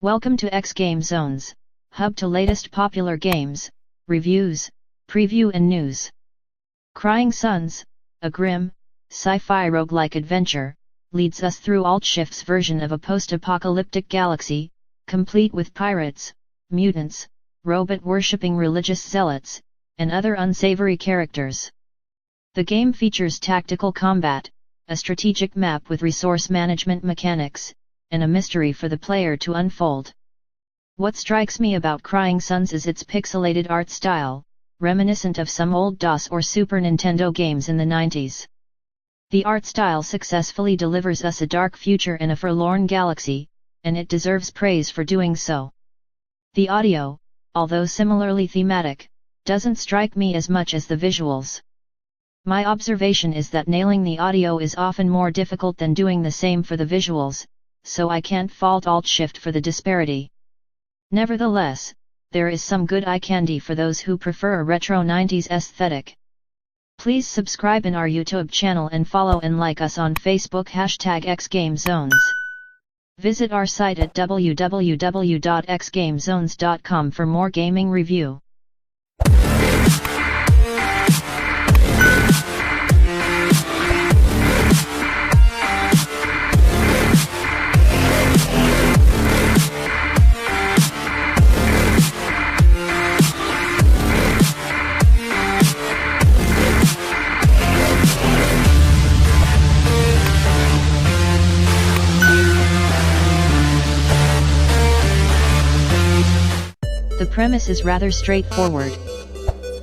Welcome to xGameZones, hub to latest popular games, reviews, preview and news. Crying Suns, a grim, sci-fi roguelike adventure, leads us through Alt-Shift's version of a post-apocalyptic galaxy, complete with pirates, mutants, robot-worshipping religious zealots, and other unsavory characters. The game features tactical combat, a strategic map with resource management mechanics, and a mystery for the player to unfold. What strikes me about Crying Suns is its pixelated art style, reminiscent of some old DOS or Super Nintendo games in the 90s. The art style successfully delivers us a dark future in a forlorn galaxy, and it deserves praise for doing so. The audio, although similarly thematic, doesn't strike me as much as the visuals. My observation is that nailing the audio is often more difficult than doing the same for the visuals, so I can't fault Alt-Shift for the disparity. Nevertheless, there is some good eye candy for those who prefer a retro 90s aesthetic. Please subscribe in our YouTube channel and follow and like us on Facebook #xGameZones. Visit our site at www.xgamezones.com for more gaming review. The premise is rather straightforward.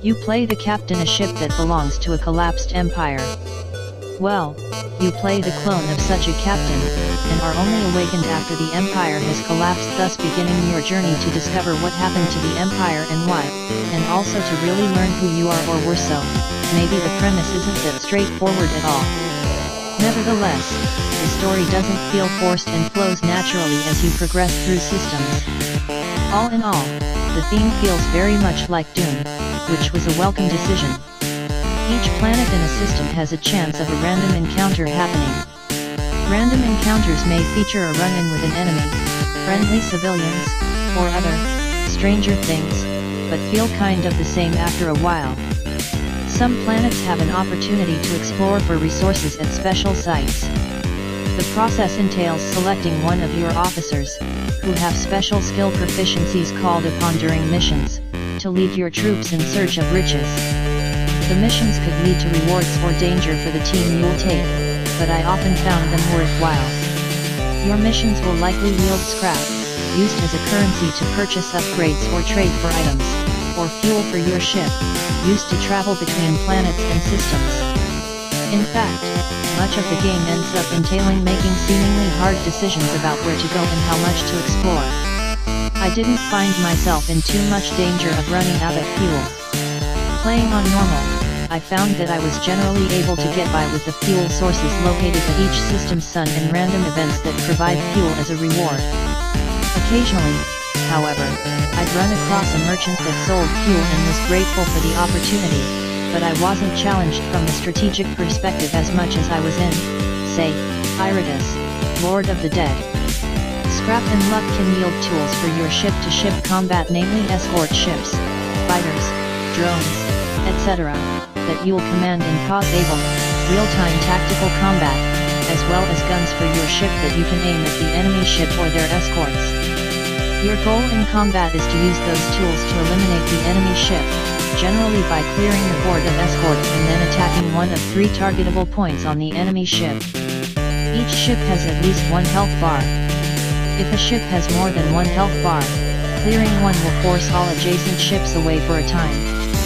You play the captain a ship that belongs to a collapsed empire. Well, you play the clone of such a captain, and are only awakened after the empire has collapsed, thus beginning your journey to discover what happened to the empire and why, and also to really learn who you are or were. So, maybe the premise isn't that straightforward at all. Nevertheless, the story doesn't feel forced and flows naturally as you progress through systems. All in all, the theme feels very much like Doom, which was a welcome decision. Each planet in a system has a chance of a random encounter happening. Random encounters may feature a run-in with an enemy, friendly civilians, or other, stranger things, but feel kind of the same after a while. Some planets have an opportunity to explore for resources at special sites. The process entails selecting one of your officers, who have special skill proficiencies called upon during missions, to lead your troops in search of riches. The missions could lead to rewards or danger for the team you'll take, but I often found them worthwhile. Your missions will likely yield scrap, used as a currency to purchase upgrades or trade for items, or fuel for your ship, used to travel between planets and systems. In fact, much of the game ends up entailing making seemingly hard decisions about where to go and how much to explore. I didn't find myself in too much danger of running out of fuel. Playing on normal, I found that I was generally able to get by with the fuel sources located at each system's sun and random events that provide fuel as a reward. Occasionally, however, I'd run across a merchant that sold fuel and was grateful for the opportunity, but I wasn't challenged from a strategic perspective as much as I was in, say, Iridus, Lord of the Dead. Scrap and luck can yield tools for your ship-to-ship combat, namely escort ships, fighters, drones, etc., that you'll command and cause able, real-time tactical combat, as well as guns for your ship that you can aim at the enemy ship or their escorts. Your goal in combat is to use those tools to eliminate the enemy ship, generally by clearing the board of escorts and then attacking one of 3 targetable points on the enemy ship. Each ship has at least 1 health bar. If a ship has more than 1 health bar, clearing one will force all adjacent ships away for a time,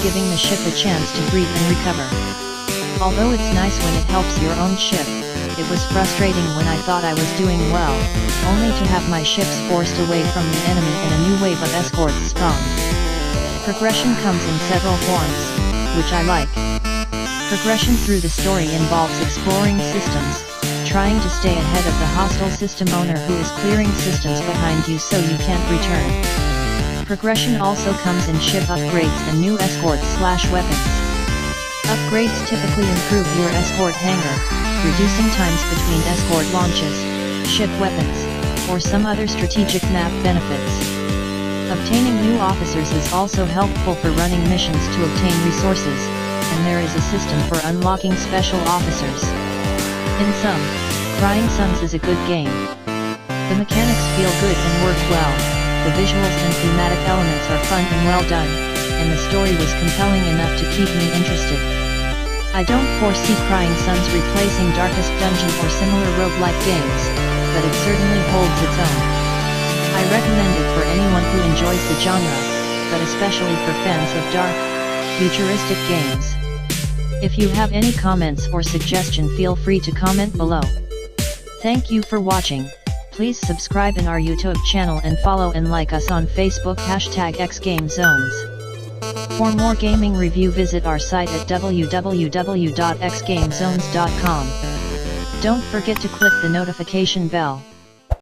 giving the ship a chance to breathe and recover. Although it's nice when it helps your own ship, it was frustrating when I thought I was doing well, only to have my ships forced away from the enemy and a new wave of escorts spawned. Progression comes in several forms, which I like. Progression through the story involves exploring systems, trying to stay ahead of the hostile system owner who is clearing systems behind you so you can't return. Progression also comes in ship upgrades and new escorts/weapons. Upgrades typically improve your escort hangar, reducing times between escort launches, ship weapons, or some other strategic map benefits. Obtaining new officers is also helpful for running missions to obtain resources, and there is a system for unlocking special officers. In sum, Crying Suns is a good game. The mechanics feel good and work well, the visuals and thematic elements are fun and well done, and the story was compelling enough to keep me interested. I don't foresee Crying Suns replacing Darkest Dungeon or similar roguelike games, but it certainly holds its own. I recommend it for anyone who enjoys the genre, but especially for fans of dark, futuristic games. If you have any comments or suggestion, feel free to comment below. Thank you for watching. Please subscribe in our YouTube channel and follow and like us on Facebook #xGameZones. For more gaming review, visit our site at www.xgamezones.com. Don't forget to click the notification bell.